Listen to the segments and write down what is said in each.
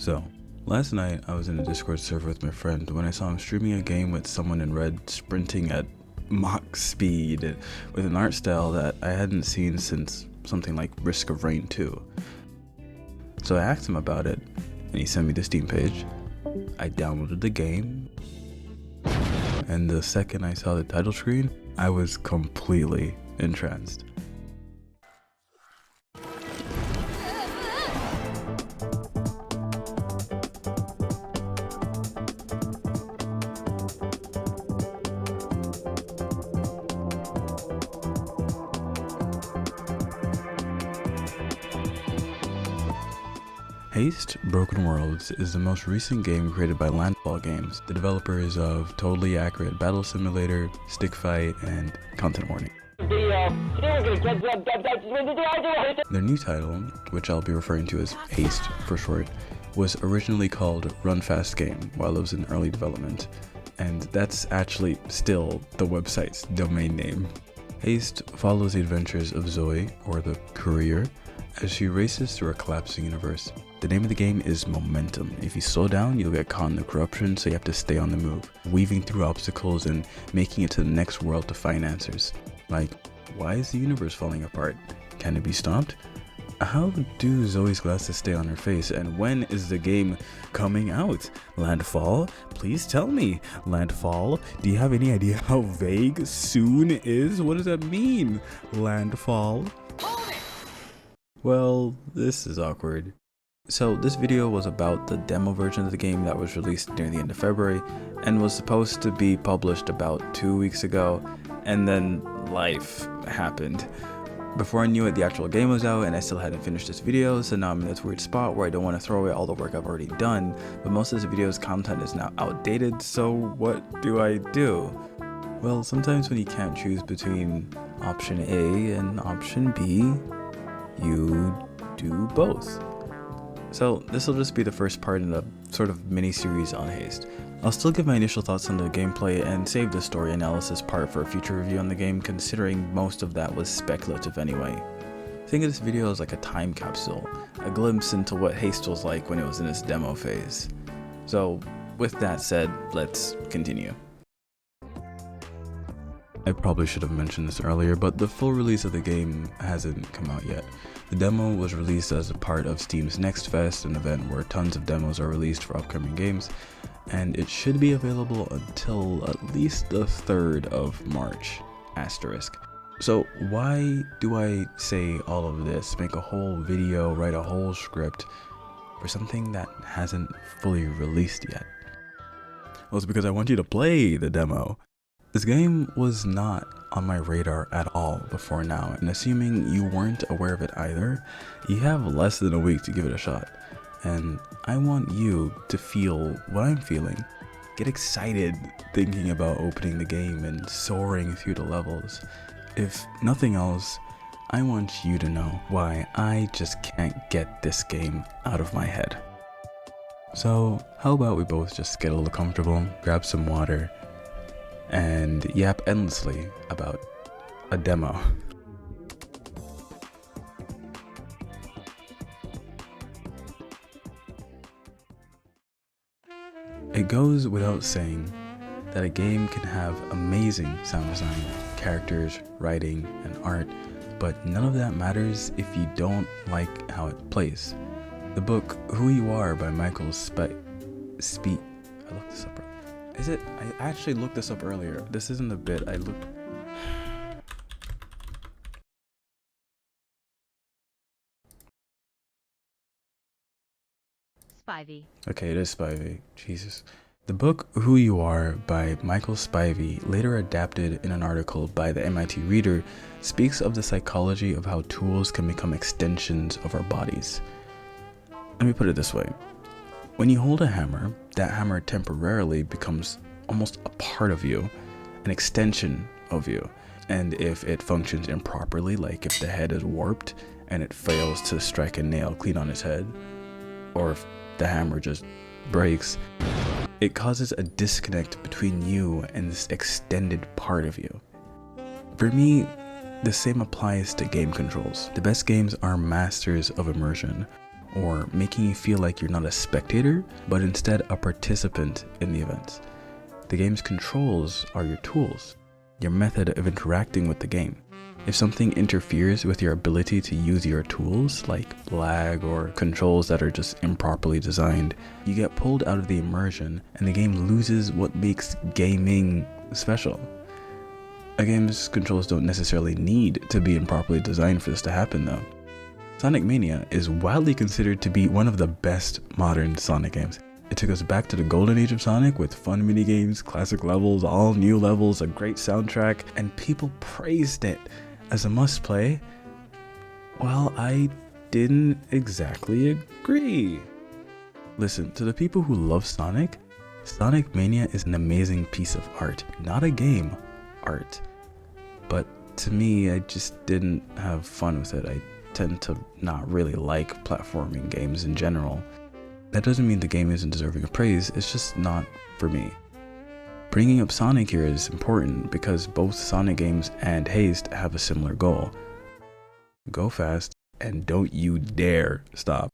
So, last night I was in a Discord server with my friend when I saw him streaming a game with someone in red sprinting at Mach speed with an art style that I hadn't seen since something like Risk of Rain 2. So I asked him about it, and he sent me the Steam page. I downloaded the game, and the second I saw the title screen, I was completely entranced. Haste Broken Worlds is the most recent game created by Landfall Games, the developers of Totally Accurate Battle Simulator, Stick Fight, and Content Warning. Their new title, which I'll be referring to as Haste for short, was originally called Run Fast Game while it was in early development, and that's actually still the website's domain name. Haste follows the adventures of Zoe, or the Courier, as she races through a collapsing universe. The name of the game is Momentum. If you slow down, you'll get caught in the corruption, so you have to stay on the move, weaving through obstacles and making it to the next world to find answers. Like, why is the universe falling apart? Can it be stopped? How do Zoe's glasses stay on her face, and when is the game coming out? Landfall, please tell me. Landfall, do you have any idea how vague soon is? What does that mean? Landfall? Well, this is awkward. So this video was about the demo version of the game that was released near the end of February and was supposed to be published about 2 weeks ago, and then life happened. Before I knew it, the actual game was out and I still hadn't finished this video, so now I'm in this weird spot where I don't want to throw away all the work I've already done, but most of this video's content is now outdated, so what do I do? Well, sometimes when you can't choose between option A and option B, you do both. So this will just be the first part in a sort of mini-series on Haste. I'll still give my initial thoughts on the gameplay and save the story analysis part for a future review on the game, considering most of that was speculative anyway. Think of this video as like a time capsule, a glimpse into what Haste was like when it was in its demo phase. So with that said, let's continue. I probably should have mentioned this earlier, but the full release of the game hasn't come out yet. The demo was released as a part of Steam's Next Fest, an event where tons of demos are released for upcoming games, and it should be available until at least the 3rd of March, asterisk. So why do I say all of this, make a whole video, write a whole script for something that hasn't fully released yet? Well, it's because I want you to play the demo. This game was not on my radar at all before now, and assuming you weren't aware of it either, you have less than a week to give it a shot. And I want you to feel what I'm feeling. Get excited thinking about opening the game and soaring through the levels. If nothing else, I want you to know why I just can't get this game out of my head. So how about we both just get a little comfortable, grab some water, and yap endlessly about a demo. It goes without saying that a game can have amazing sound design, characters, writing, and art, but none of that matters if you don't like how it plays. The book Who You Are by Michael I looked this up. Is it? I actually looked this up earlier. This isn't a bit. I looked. Spivey. Okay, it is Spivey. Jesus. The book Who You Are by Michael Spivey, later adapted in an article by the MIT Reader, speaks of the psychology of how tools can become extensions of our bodies. Let me put it this way. When you hold a hammer, that hammer temporarily becomes almost a part of you, an extension of you. And if it functions improperly, like if the head is warped and it fails to strike a nail clean on its head, or if the hammer just breaks, it causes a disconnect between you and this extended part of you. For me, the same applies to game controls. The best games are masters of immersion. or making you feel like you're not a spectator, but instead a participant in the events. The game's controls are your tools, your method of interacting with the game. If something interferes with your ability to use your tools, like lag or controls that are just improperly designed, you get pulled out of the immersion and the game loses what makes gaming special. A game's controls don't necessarily need to be improperly designed for this to happen though. Sonic Mania is widely considered to be one of the best modern Sonic games. It took us back to the golden age of Sonic with fun minigames, classic levels, all new levels, a great soundtrack, and people praised it as a must-play. Well, I didn't exactly agree. Listen, to the people who love Sonic, Sonic Mania is an amazing piece of art, not a game, art. But to me, I just didn't have fun with it. I tend to not really like platforming games in general. That doesn't mean the game isn't deserving of praise, it's just not for me. Bringing up Sonic here is important because both Sonic games and Haste have a similar goal. Go fast and don't you dare stop.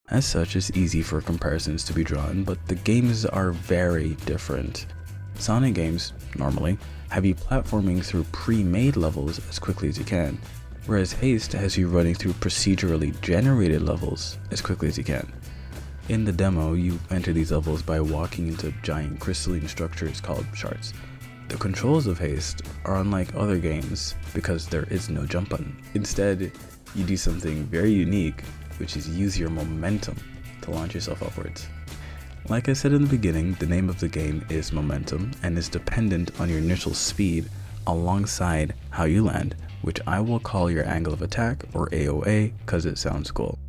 As such, it's easy for comparisons to be drawn, but the games are very different. Sonic games, normally, have you platforming through pre-made levels as quickly as you can, whereas Haste has you running through procedurally generated levels as quickly as you can. In the demo, you enter these levels by walking into giant crystalline structures called shards. The controls of Haste are unlike other games because there is no jump button. Instead, you do something very unique, which is use your momentum to launch yourself upwards. Like I said in the beginning, the name of the game is Momentum and is dependent on your initial speed alongside how you land, which I will call your angle of attack, or AOA, because it sounds cool.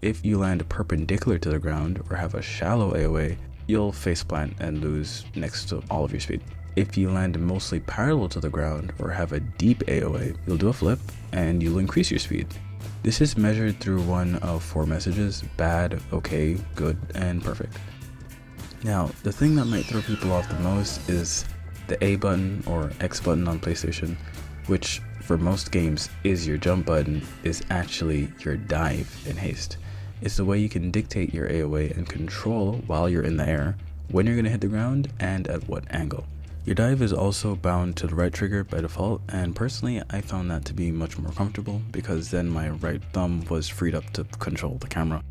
If you land perpendicular to the ground or have a shallow AOA, you'll faceplant and lose next to all of your speed. If you land mostly parallel to the ground or have a deep AOA, you'll do a flip and you'll increase your speed. This is measured through one of 4 messages: bad, okay, good, and perfect. Now, the thing that might throw people off the most is the A button or X button on PlayStation, which for most games is your jump button, is actually your dive in Haste. It's the way you can dictate your AOA and control while you're in the air, when you're going to hit the ground, and at what angle. Your dive is also bound to the right trigger by default, and personally I found that to be much more comfortable because then my right thumb was freed up to control the camera.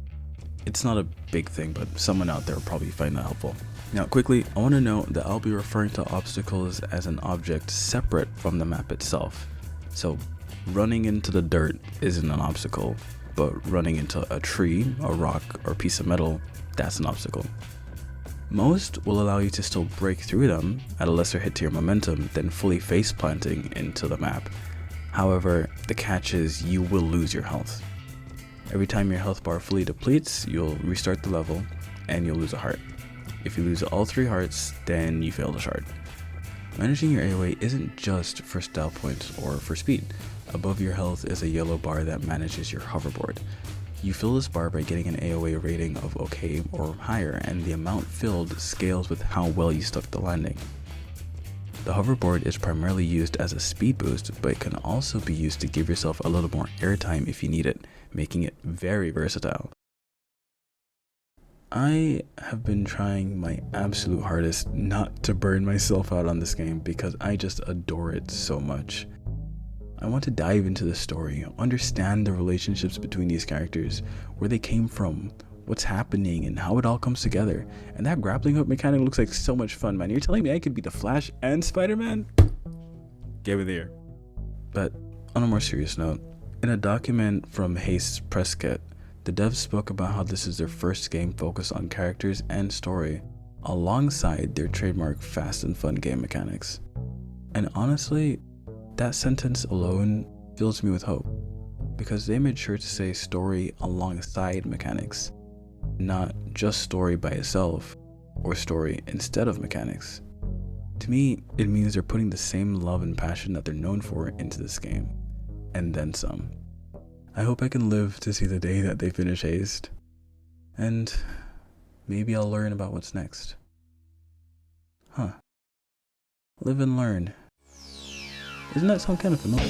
It's not a big thing, but someone out there will probably find that helpful. Now quickly, I want to note that I'll be referring to obstacles as an object separate from the map itself. So running into the dirt isn't an obstacle, but running into a tree, a rock, or a piece of metal, that's an obstacle. Most will allow you to still break through them at a lesser hit to your momentum than fully face planting into the map. However, the catch is you will lose your health. Every time your health bar fully depletes, you'll restart the level and you'll lose a heart. If you lose all 3 hearts, then you fail the shard. Managing your AOA isn't just for style points or for speed. Above your health is a yellow bar that manages your hoverboard. You fill this bar by getting an AOA rating of OK or higher, and the amount filled scales with how well you stuck the landing. The hoverboard is primarily used as a speed boost, but it can also be used to give yourself a little more airtime if you need it, making it very versatile. I have been trying my absolute hardest not to burn myself out on this game because I just adore it so much. I want to dive into the story, understand the relationships between these characters, where they came from, what's happening, and how it all comes together. And that grappling hook mechanic looks like so much fun, man. You're telling me I could be the Flash and Spider-Man? Get me there. But on a more serious note, in a document from Haste's press kit, the devs spoke about how this is their first game focused on characters and story, alongside their trademark fast and fun game mechanics. And honestly, that sentence alone fills me with hope, because they made sure to say story alongside mechanics, not just story by itself or story instead of mechanics. To me, it means they're putting the same love and passion that they're known for into this game, and then some. I hope I can live to see the day that they finish Haste, and maybe I'll learn about what's next. Live and learn. Isn't that some kind of familiar?